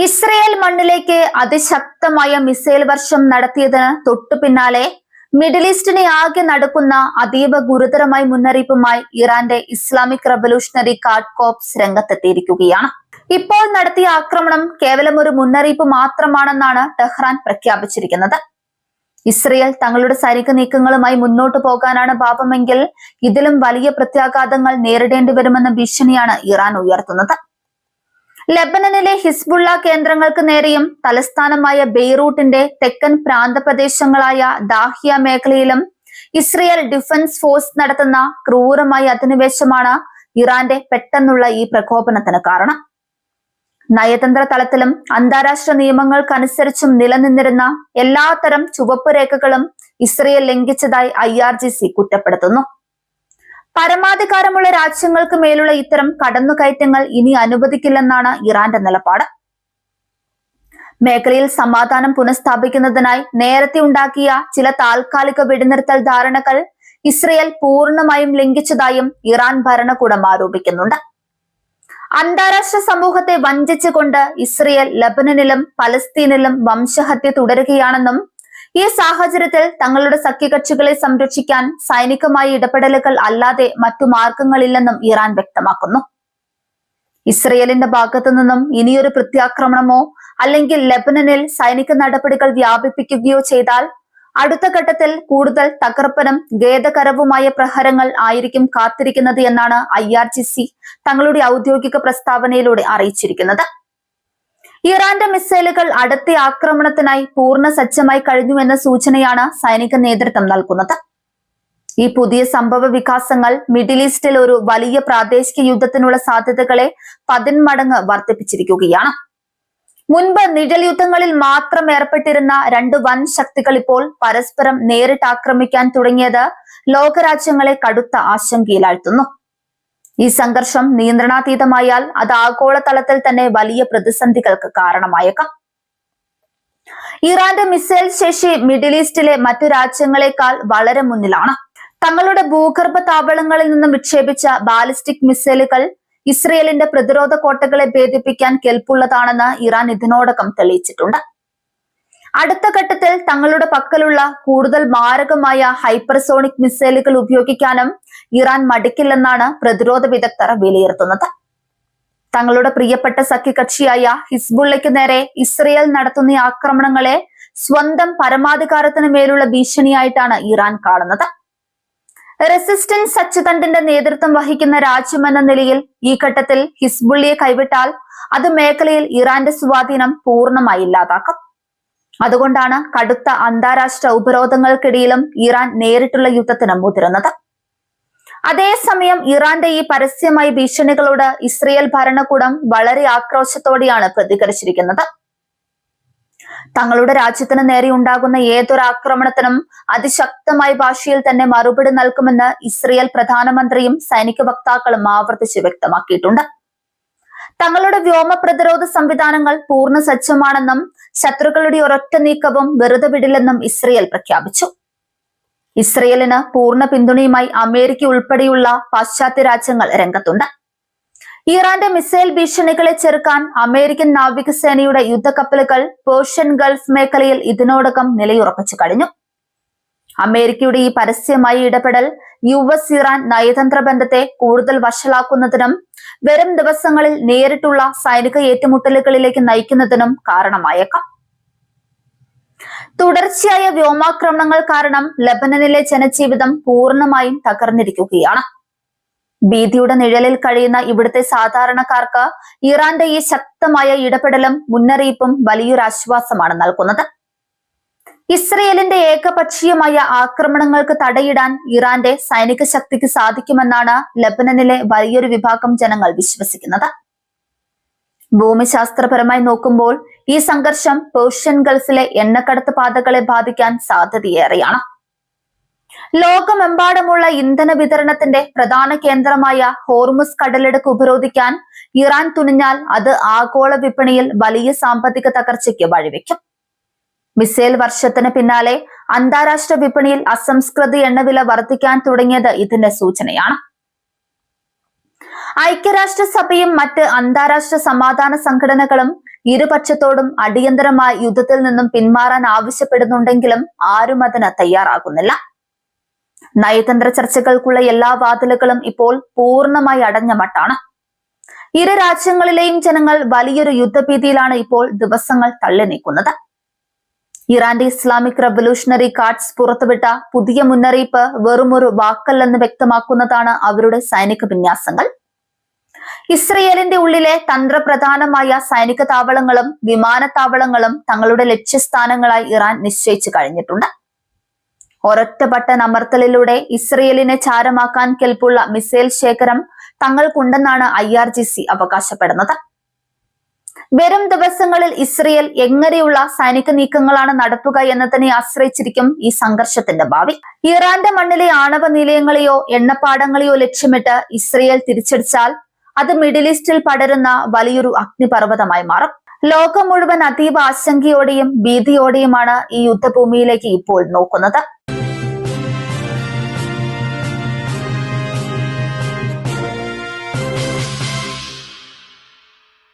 Israel മണ്ണിലേക്ക് അതിശക്തമായ missile വർഷം നടത്തിയതിന് തൊട്ടു പിന്നാലെ മിഡിൽ ഈസ്റ്റിനെ ആകെ നടക്കുന്ന അതീവ ഗുരുതരമായ മുന്നറിയിപ്പുമായി ഇറാന്റെ ഇസ്ലാമിക് റവല്യൂഷണറി ഗാർഡ് കോർപ്സ് രംഗത്തെത്തിയിരിക്കുകയാണ്. ഇപ്പോൾ നടത്തിയ ആക്രമണം കേവലം ഒരു മുന്നറിയിപ്പ് മാത്രമാണെന്നാണ് ടെഹ്റാൻ പ്രഖ്യാപിച്ചിരിക്കുന്നത്. ഇസ്രയേൽ തങ്ങളുടെ സൈനിക നീക്കങ്ങളുമായി മുന്നോട്ടു പോകാനാണ് ഭാവമെങ്കിൽ ഇതിലും വലിയ പ്രത്യാഘാതങ്ങൾ നേരിടേണ്ടി വരുമെന്ന ഭീഷണിയാണ് ഇറാൻ ഉയർത്തുന്നത്. ലെബനനിലെ ഹിസ്ബുള്ള കേന്ദ്രങ്ങൾക്ക് നേരെയും തലസ്ഥാനമായ ബെയ്റൂട്ടിന്റെ തെക്കൻ പ്രാന്തപ്രദേശങ്ങളായ ദാഹിയ മേഖലയിലും ഇസ്രയേൽ ഡിഫൻസ് ഫോഴ്സ് നടത്തുന്ന ക്രൂരമായ അധിനിവേശമാണ് ഇറാന്റെ പെട്ടെന്നുള്ള ഈ പ്രകോപനത്തിന് കാരണം. നയതന്ത്ര തലത്തിലും അന്താരാഷ്ട്ര നിയമങ്ങൾക്കനുസരിച്ചും നിലനിന്നിരുന്ന എല്ലാത്തരം ചുവപ്പ് രേഖകളും ഇസ്രയേൽ ലംഘിച്ചതായി IRGC കുറ്റപ്പെടുത്തുന്നു. പരമാധികാരമുള്ള രാജ്യങ്ങൾക്ക് മേലുള്ള ഇത്തരം കടന്നുകയറ്റങ്ങൾ ഇനി അനുവദിക്കില്ലെന്നാണ് ഇറാന്റെ നിലപാട്. മേഖലയിൽ സമാധാനം പുനഃസ്ഥാപിക്കുന്നതിനായി നേരത്തെ ഉണ്ടാക്കിയ ചില താൽക്കാലിക വെടിനിർത്തൽ ധാരണകൾ ഇസ്രയേൽ പൂർണ്ണമായും ലംഘിച്ചതായും ഇറാൻ ഭരണകൂടം ആരോപിക്കുന്നുണ്ട്. അന്താരാഷ്ട്ര സമൂഹത്തെ വഞ്ചിച്ചുകൊണ്ട് ഇസ്രയേൽ ലെബനനിലും പലസ്തീനിലും വംശഹത്യ തുടരുകയാണെന്നും ഈ സാഹചര്യത്തിൽ തങ്ങളുടെ സഖ്യകക്ഷികളെ സംരക്ഷിക്കാൻ സൈനികമായ ഇടപെടലുകൾ അല്ലാതെ മറ്റു മാർഗങ്ങളില്ലെന്നും ഇറാൻ വ്യക്തമാക്കുന്നു. ഇസ്രയേലിന്റെ ഭാഗത്തു നിന്നും ഇനിയൊരു പ്രത്യാക്രമണമോ അല്ലെങ്കിൽ ലെബനനിൽ സൈനിക നടപടികൾ വ്യാപിപ്പിക്കുകയോ ചെയ്താൽ അടുത്ത ഘട്ടത്തിൽ കൂടുതൽ തകർപ്പനും ഖേദകരവുമായ പ്രഹരങ്ങൾ ആയിരിക്കും കാത്തിരിക്കുന്നത് എന്നാണ് IRGC തങ്ങളുടെ ഔദ്യോഗിക പ്രസ്താവനയിലൂടെ അറിയിച്ചിരിക്കുന്നത്. ഇറാന്റെ മിസൈലുകൾ അടുത്ത ആക്രമണത്തിനായി പൂർണ്ണ സജ്ജമായി കഴിഞ്ഞുവെന്ന സൂചനയാണ് സൈനിക നേതൃത്വം നൽകുന്നത്. ഈ പുതിയ സംഭവ വികാസങ്ങൾ മിഡിൽ ഈസ്റ്റിൽ ഒരു വലിയ പ്രാദേശിക യുദ്ധത്തിനുള്ള സാധ്യതകളെ 10 മടങ്ങ് വർദ്ധിപ്പിച്ചിരിക്കുകയാണ്. മുൻപ് നിഴൽ യുദ്ധങ്ങളിൽ മാത്രം ഏർപ്പെട്ടിരുന്ന 2 വൻ ശക്തികൾ ഇപ്പോൾ പരസ്പരം നേരിട്ട് ആക്രമിക്കാൻ തുടങ്ങിയത് ലോകരാജ്യങ്ങളെ കടുത്ത ആശങ്കയിലാഴ്ത്തുന്നു. ഈ സംഘർഷം നിയന്ത്രണാതീതമായാൽ അത് ആഗോളതലത്തിൽ തന്നെ വലിയ പ്രതിസന്ധികൾക്ക് കാരണമായേക്കാം. ഇറാന്റെ മിസൈൽ ശേഷി മിഡിൽ ഈസ്റ്റിലെ മറ്റു രാജ്യങ്ങളെക്കാൾ വളരെ മുന്നിലാണ്. തങ്ങളുടെ ഭൂഗർഭ താവളങ്ങളിൽ നിന്നും വിക്ഷേപിച്ച ബാലിസ്റ്റിക് മിസൈലുകൾ ഇസ്രയേലിന്റെ പ്രതിരോധ കോട്ടകളെ ഭേദിപ്പിക്കാൻ കെൽപ്പുള്ളതാണെന്ന് ഇറാൻ ഇതിനോടകം തെളിയിച്ചിട്ടുണ്ട്. അടുത്ത ഘട്ടത്തിൽ തങ്ങളുടെ പക്കലുള്ള കൂടുതൽ മാരകമായ ഹൈപ്പർസോണിക് മിസൈലുകൾ ഉപയോഗിക്കാനും ഇറാൻ മടിക്കില്ലെന്നാണ് പ്രതിരോധ വിദഗ്ധർ വിലയിരുത്തുന്നത്. തങ്ങളുടെ പ്രിയപ്പെട്ട സഖ്യകക്ഷിയായ ഹിസ്ബുള്ളയ്ക്ക് നേരെ ഇസ്രയേൽ നടത്തുന്ന ആക്രമണങ്ങളെ സ്വന്തം പരമാധികാരത്തിന് മേലുള്ള ഭീഷണിയായിട്ടാണ് ഇറാൻ കാണുന്നത്. റെസിസ്റ്റൻസ് അച്ചുതണ്ടിന്റെ നേതൃത്വം വഹിക്കുന്ന രാജ്യമെന്ന നിലയിൽ ഈ ഘട്ടത്തിൽ ഹിസ്ബുള്ളിയെ കൈവിട്ടാൽ അത് മേഖലയിൽ ഇറാന്റെ സ്വാധീനം പൂർണ്ണമായി ഇല്ലാതാക്കും. അതുകൊണ്ടാണ് കടുത്ത അന്താരാഷ്ട്ര ഉപരോധങ്ങൾക്കിടയിലും ഇറാൻ നേരിട്ടുള്ള യുദ്ധത്തിന് മുതിരുന്നത്. അതേസമയം ഇറാന്റെ ഈ പരസ്യമായ ഭീഷണികളോട് ഇസ്രയേൽ ഭരണകൂടം വളരെ ആക്രോശത്തോടെയാണ് പ്രതികരിച്ചിരിക്കുന്നത്. തങ്ങളുടെ രാജ്യത്തിന് നേരെ ഉണ്ടാകുന്ന ഏതൊരു ആക്രമണത്തിനും അതിശക്തമായ ഭാഷയിൽ തന്നെ മറുപടി നൽകുമെന്ന് ഇസ്രയേൽ പ്രധാനമന്ത്രിയും സൈനിക വക്താക്കളും ആവർത്തിച്ച് വ്യക്തമാക്കിയിട്ടുണ്ട്. തങ്ങളുടെ വ്യോമ പ്രതിരോധ സംവിധാനങ്ങൾ പൂർണ്ണ സജ്ജമാണെന്നും ശത്രുക്കളുടെ ഒരൊറ്റ നീക്കവും വെറുതെ വിടില്ലെന്നും ഇസ്രയേൽ പ്രഖ്യാപിച്ചു. ഇസ്രയേലിന് പൂർണ്ണ പിന്തുണയുമായി അമേരിക്ക ഉൾപ്പെടെയുള്ള പാശ്ചാത്യ രാജ്യങ്ങൾ രംഗത്തുണ്ട്. ഇറാന്റെ മിസൈൽ ഭീഷണികളെ ചെറുക്കാൻ അമേരിക്കൻ നാവികസേനയുടെ യുദ്ധക്കപ്പലുകൾ പേർഷ്യൻ ഗൾഫ് മേഖലയിൽ ഇതിനോടകം നിലയുറപ്പിച്ചു കഴിഞ്ഞു. അമേരിക്കയുടെ ഈ പരസ്യമായ ഇടപെടൽ US ഇറാൻ നയതന്ത്ര ബന്ധത്തെ കൂടുതൽ വഷളാക്കുന്നതിനും വരും ദിവസങ്ങളിൽ നേരിട്ടുള്ള സൈനിക ഏറ്റുമുട്ടലുകളിലേക്ക് നയിക്കുന്നതിനും കാരണമായേക്കാം. തുടർച്ചയായ വ്യോമാക്രമണങ്ങൾ കാരണം ലെബനനിലെ ജനജീവിതം പൂർണ്ണമായും തകർന്നിരിക്കുകയാണ്. ഭീതിയുടെ നിഴലിൽ കഴിയുന്ന ഇവിടുത്തെ സാധാരണക്കാർക്ക് ഇറാന്റെ ഈ ശക്തമായ ഇടപെടലും മുന്നറിയിപ്പും വലിയൊരു ആശ്വാസമാണ് നൽകുന്നത്. ഇസ്രയേലിന്റെ ഏകപക്ഷീയമായ ആക്രമണങ്ങൾക്ക് തടയിടാൻ ഇറാന്റെ സൈനിക ശക്തിക്ക് സാധിക്കുമെന്നാണ് ലെബനനിലെ വലിയൊരു വിഭാഗം ജനങ്ങൾ വിശ്വസിക്കുന്നത്. ഭൂമിശാസ്ത്രപരമായി നോക്കുമ്പോൾ ഈ സംഘർഷം പേർഷ്യൻ ഗൾഫിലെ എണ്ണക്കടത്ത് പാതകളെ ബാധിക്കാൻ സാധ്യതയേറെയാണ്. ലോകമെമ്പാടുമുള്ള ഇന്ധന വിതരണത്തിന്റെ പ്രധാന കേന്ദ്രമായ ഹോർമുസ് കടലിടുക്ക് ഉപരോധിക്കാൻ ഇറാൻ തുനിഞ്ഞാൽ അത് ആഗോള വിപണിയിൽ വലിയ സാമ്പത്തിക തകർച്ചയ്ക്ക് വഴിവെക്കും. മിസൈൽ വർഷത്തിന് പിന്നാലെ അന്താരാഷ്ട്ര വിപണിയിൽ അസംസ്കൃത എണ്ണവില വർദ്ധിക്കാൻ തുടങ്ങിയത് ഇതിന്റെ സൂചനയാണ്. ഐക്യരാഷ്ട്രസഭയും മറ്റ് അന്താരാഷ്ട്ര സമാധാന സംഘടനകളും ഇരുപക്ഷത്തോടും അടിയന്തരമായ യുദ്ധത്തിൽ നിന്നും പിന്മാറാൻ ആവശ്യപ്പെടുന്നുണ്ടെങ്കിലും ആരും അതിന് തയ്യാറാകുന്നില്ല. നയതന്ത്ര ചർച്ചകൾക്കുള്ള എല്ലാ വാതിലുകളും ഇപ്പോൾ പൂർണ്ണമായി അടഞ്ഞ മട്ടാണ്. ഇരു രാജ്യങ്ങളിലെയും ജനങ്ങൾ വലിയൊരു യുദ്ധഭീതിയിലാണ് ഇപ്പോൾ ദിവസങ്ങൾ തള്ളി നീക്കുന്നത്. ഇറാന്റെ ഇസ്ലാമിക് റവല്യൂഷണറി ഗാർഡ്സ് പുറത്തുവിട്ട പുതിയ മുന്നറിയിപ്പ് വെറുമൊരു വാക്കല്ലെന്ന് വ്യക്തമാക്കുന്നതാണ് അവരുടെ സൈനിക വിന്യാസങ്ങൾ. ഇസ്രയേലിന്റെ ഉള്ളിലെ തന്ത്രപ്രധാനമായ സൈനിക താവളങ്ങളും വിമാനത്താവളങ്ങളും തങ്ങളുടെ ലക്ഷ്യസ്ഥാനങ്ങളായി ഇറാൻ നിശ്ചയിച്ചു കഴിഞ്ഞിട്ടുണ്ട്. ഒരൊറ്റ ബട്ടൺ അമർത്തലിലൂടെ ഇസ്രയേലിനെ ചാരമാക്കാൻ കെൽപ്പുള്ള മിസൈൽ ശേഖരം തങ്ങൾക്കുണ്ടെന്നാണ് IRGC അവകാശപ്പെടുന്നത്. വരും ദിവസങ്ങളിൽ ഇസ്രയേൽ എങ്ങനെയുള്ള സൈനിക നീക്കങ്ങളാണ് നടത്തുക എന്നതിനെ ആശ്രയിച്ചിരിക്കും ഈ സംഘർഷത്തിന്റെ ഭാവി. ഇറാന്റെ മണ്ണിലെ ആണവ നിലയങ്ങളെയോ എണ്ണപ്പാടങ്ങളെയോ ലക്ഷ്യമിട്ട് ഇസ്രയേൽ തിരിച്ചടിച്ചാൽ അത് മിഡിൽ ഈസ്റ്റിൽ പടരുന്ന വലിയൊരു അഗ്നിപർവ്വതമായി മാറും. ലോകം മുഴുവൻ അതീവ ആശങ്കയോടെയും ഭീതിയോടെയുമാണ് ഈ യുദ്ധഭൂമിയിലേക്ക് ഇപ്പോൾ നോക്കുന്നത്.